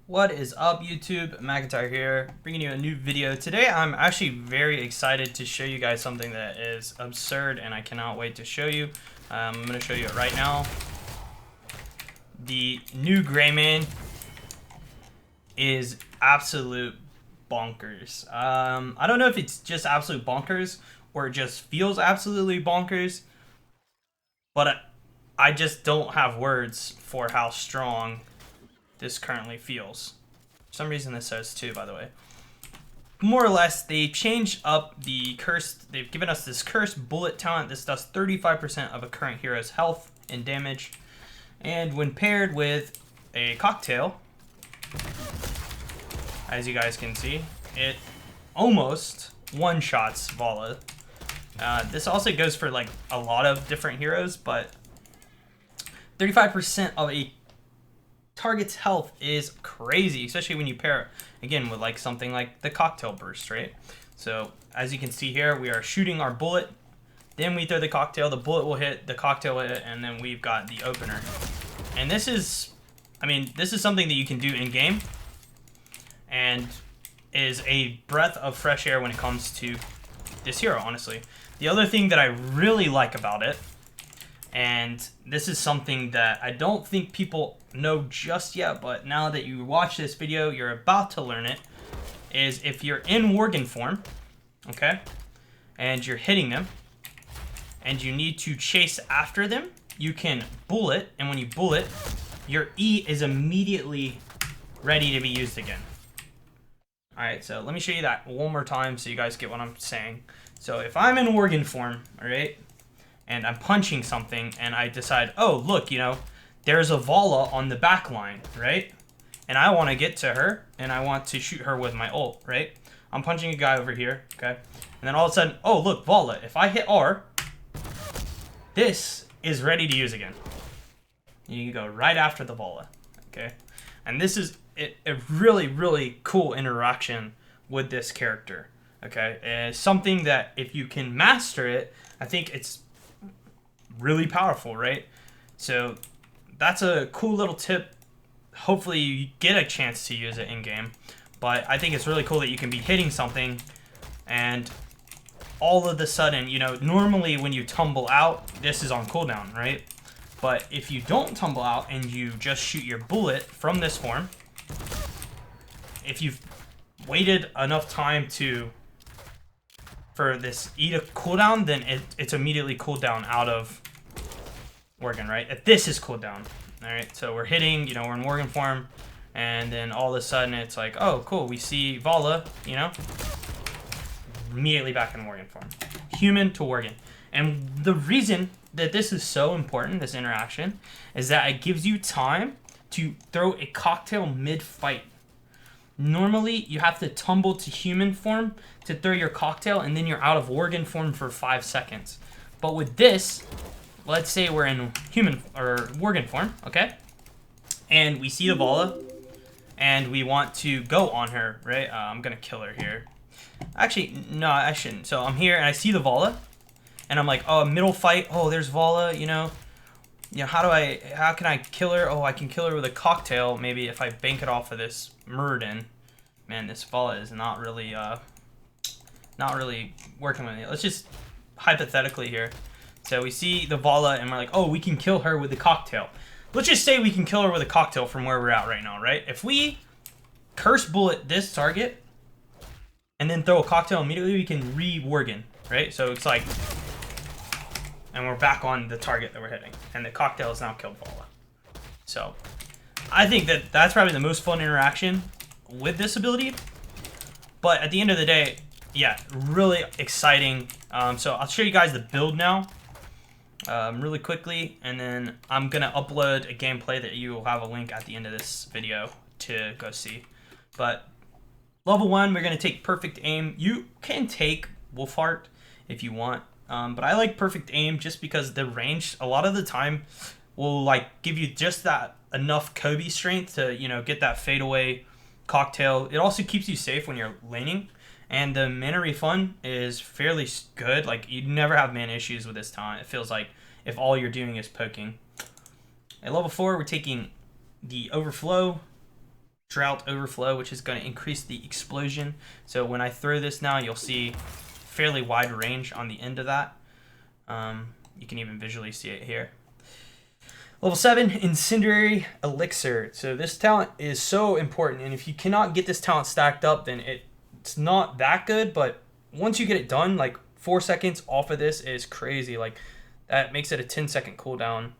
What is up, YouTube? McIntyre here, bringing you a new video. Today I'm actually very excited to show you guys something that is absurd and I cannot wait to show you. I'm going to show you it right now. The new Greymane is absolute bonkers. I don't know if it's just absolute bonkers or it just feels absolutely bonkers, but I just don't have words for how strong this currently feels. For some reason this says 2, by the way. More or less, they changed up the curse. They've given us this cursed bullet talent. This does 35% of a current hero's health and damage. And when paired with a cocktail, as you guys can see, it almost one-shots Vala. This also goes for like a lot of different heroes, but 35% of a target's health is crazy, especially when you pair it again with like something like the cocktail burst, right? So as you can see here, we are shooting our bullet, then we throw the cocktail, the bullet will hit, the cocktail will hit, and then we've got the opener. And this is, this is something that you can do in game and is a breath of fresh air when it comes to this hero, honestly. The other thing that I really like about it, and this is something that I don't think people know just yet, but now that you watch this video, you're about to learn it, is if you're in Worgen form, okay, and you're hitting them, and you need to chase after them, you can bullet, and when you bullet, your E is immediately ready to be used again. Alright, so let me show you that one more time so you guys get what I'm saying. So if I'm in Worgen form, alright, and I'm punching something, and I decide, oh, look, there's a Vala on the back line, right? And I want to get to her, and I want to shoot her with my ult, right? I'm punching a guy over here, okay? And then all of a sudden, oh, look, Vala. If I hit R, this is ready to use again. You can go right after the Vala, okay? And this is a really, really cool interaction with this character, okay? It's something that if you can master it, I think it's really powerful, right? So that's a cool little tip. Hopefully you get a chance to use it in game, but I think it's really cool that you can be hitting something and all of a sudden, normally when you tumble out, this is on cooldown, right? But if you don't tumble out and you just shoot your bullet from this form, if you've waited enough time for this E to cooldown, then it's immediately cooled down out of Worgen, right? If this is cooldown, all right? So we're hitting, we're in Worgen form, and then all of a sudden it's like, oh, cool, we see Vala, immediately back in Worgen form. Human to Worgen. And the reason that this is so important, this interaction, is that it gives you time to throw a cocktail mid-fight. Normally, you have to tumble to human form to throw your cocktail, and then you're out of Worgen form for 5 seconds. But with this, let's say we're in human or Worgen form, okay? And we see the Vala, and we want to go on her, right? I'm gonna kill her here. Actually, no, I shouldn't. So I'm here, and I see the Vala, and I'm like, oh, middle fight. Oh, there's Vala. How can I kill her? Oh, I can kill her with a cocktail. Maybe if I bank it off of this Muradin. Man, this Vala is not really working with it. Let's just hypothetically here. So we see the Vala, and we're like, oh, we can kill her with the cocktail. Let's just say we can kill her with a cocktail from where we're at right now, right? If we curse bullet this target and then throw a cocktail immediately, we can re-Worgen, right? So it's like, and we're back on the target that we're hitting, and the cocktail has now killed Vala. So I think that that's probably the most fun interaction with this ability. But at the end of the day, yeah, really exciting. So I'll show you guys the build now. Really quickly, and then I'm gonna upload a gameplay that you will have a link at the end of this video to go see. But level 1, we're gonna take perfect aim. You can take Wolfheart if you want, but I like perfect aim just because the range a lot of the time will like give you just that enough Kobe strength to get that fadeaway cocktail. It also keeps you safe when you're laning. And the mana refund is fairly good. Like, you never have mana issues with this talent. It feels like if all you're doing is poking. At level 4, we're taking the Overflow. Drought Overflow, which is going to increase the explosion. So when I throw this now, you'll see fairly wide range on the end of that. You can even visually see it here. Level 7, Incendiary Elixir. So this talent is so important, and if you cannot get this talent stacked up, then it's not that good, but once you get it done, like 4 seconds off of this is crazy. Like that makes it a 10-second cooldown.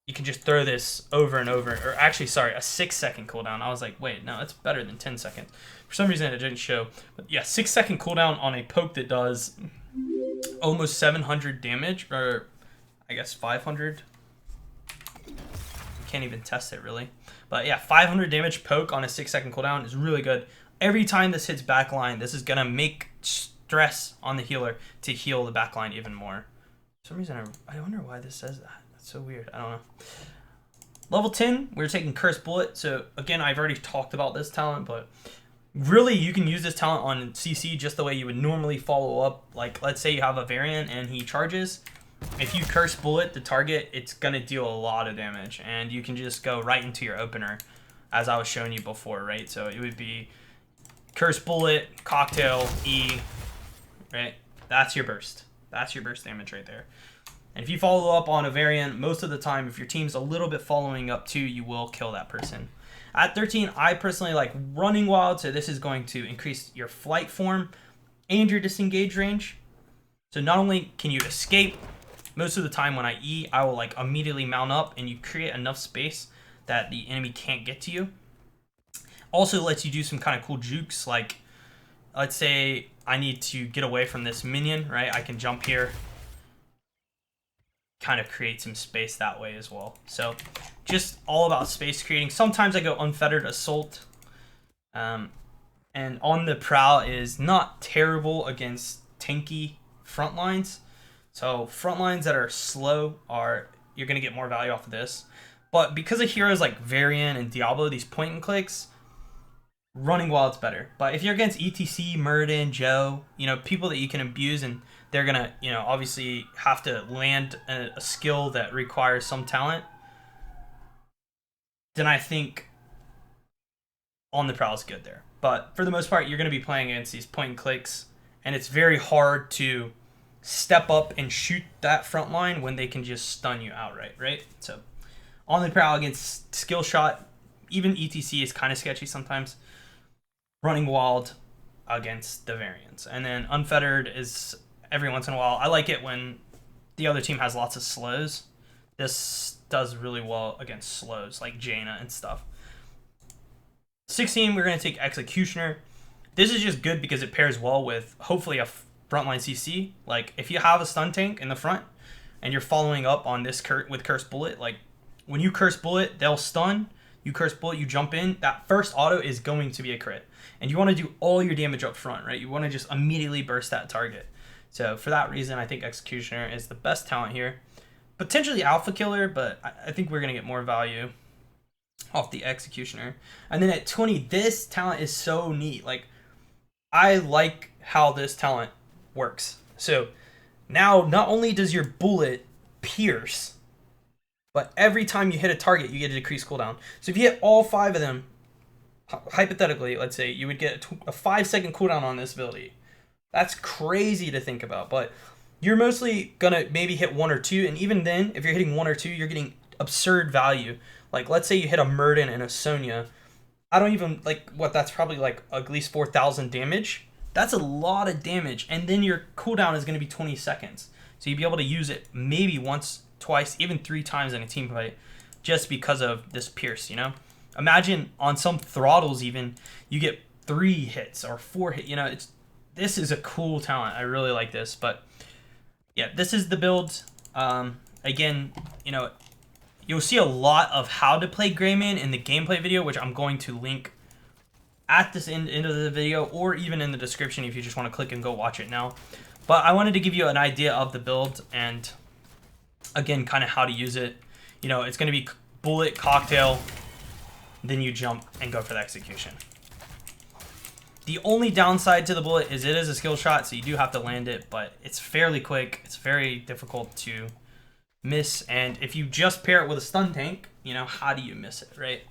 You can just throw this over and over, or actually, sorry, a 6-second cooldown. I was like, wait, no, it's better than 10 seconds. For some reason, it didn't show. But yeah, 6-second cooldown on a poke that does almost 700 damage, or I guess 500. Can't even test it really. But yeah, 500 damage poke on a 6-second cooldown is really good. Every time this hits backline, this is going to make stress on the healer to heal the backline even more. For some reason, I wonder why this says that. That's so weird. I don't know. Level 10, we're taking Cursed Bullet. So again, I've already talked about this talent, but really you can use this talent on CC just the way you would normally follow up. Like, let's say you have a variant and he charges. If you Curse Bullet the target, it's going to deal a lot of damage, and you can just go right into your opener, as I was showing you before, right? So it would be Curse Bullet, Cocktail, E, right? That's your burst. That's your burst damage right there. And if you follow up on a variant, most of the time, if your team's a little bit following up too, you will kill that person. At 13, I personally like Running Wild, so this is going to increase your flight form and your disengage range. So not only can you escape, most of the time when I E, I will like immediately mount up, and you create enough space that the enemy can't get to you. Also lets you do some kind of cool jukes, like let's say I need to get away from this minion, right? I can jump here, kind of create some space that way as well. So just all about space creating. Sometimes I go Unfettered Assault. And On the Prowl is not terrible against tanky front lines. So front lines that are slow you're going to get more value off of this. But because of heroes like Varian and Diablo, these point and clicks, Running Wild's better. But if you're against ETC, Muradin, Joe, people that you can abuse, and they're going to, obviously have to land a skill that requires some talent, then I think On the Prowl is good there. But for the most part, you're going to be playing against these point and clicks, and it's very hard to step up and shoot that front line when they can just stun you outright, right? So On the Prowl against Skill Shot, even ETC is kind of sketchy sometimes. Running Wild against the variants. And then Unfettered is every once in a while. I like it when the other team has lots of slows. This does really well against slows like Jaina and stuff. 16, we're going to take Executioner. This is just good because it pairs well with hopefully a frontline CC. Like if you have a stun tank in the front and you're following up on this with Curse Bullet, like when you Curse Bullet, they'll stun. You Curse Bullet, you jump in. That first auto is going to be a crit. And you want to do all your damage up front, right? You want to just immediately burst that target. So for that reason, I think Executioner is the best talent here. Potentially Alpha Killer, but I think we're going to get more value off the Executioner. And then at 20, this talent is so neat. Like, I like how this talent works. So now not only does your bullet pierce, but every time you hit a target, you get a decreased cooldown. So if you hit all 5 of them, hypothetically, let's say, you would get a 5-second cooldown on this ability. That's crazy to think about, but you're mostly going to maybe hit 1 or 2, and even then, if you're hitting 1 or 2, you're getting absurd value. Like, let's say you hit a Muradin and a Sonya. I don't even, that's probably like at least 4,000 damage. That's a lot of damage, and then your cooldown is going to be 20 seconds. So you'd be able to use it maybe once, twice, even 3 times in a team fight just because of this pierce, Imagine on some throttles even, you get 3 hits or 4 hits. This is a cool talent. I really like this. But yeah, this is the build. Again, you'll see a lot of how to play Greymane in the gameplay video, which I'm going to link at this end of the video, or even in the description if you just want to click and go watch it now. But I wanted to give you an idea of the build and, again, kind of how to use it. It's going to be Bullet, Cocktail, then you jump and go for the Execution. The only downside to the Bullet is it is a skill shot, so you do have to land it, but it's fairly quick. It's very difficult to miss, and if you just pair it with a stun tank, how do you miss it, right?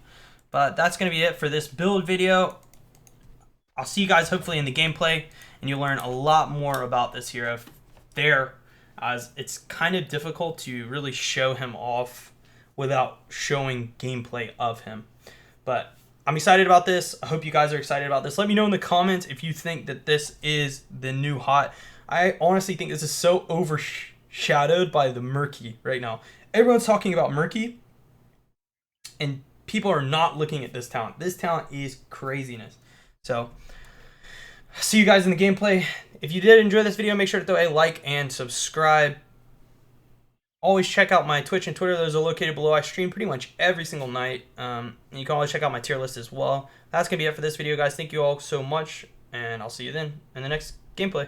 But that's going to be it for this build video. I'll see you guys hopefully in the gameplay, and you'll learn a lot more about this hero there, as it's kind of difficult to really show him off without showing gameplay of him. But I'm excited about this. I hope you guys are excited about this. Let me know in the comments if you think that this is the new hot. I honestly think this is so overshadowed by the Murky right now. Everyone's talking about Murky, and people are not looking at this talent. This talent is craziness. So, see you guys in the gameplay. If you did enjoy this video, make sure to throw a like and subscribe. Always check out my Twitch and Twitter. Those are located below. I stream pretty much every single night. And you can always check out my tier list as well. That's going to be it for this video, guys. Thank you all so much, and I'll see you then in the next gameplay.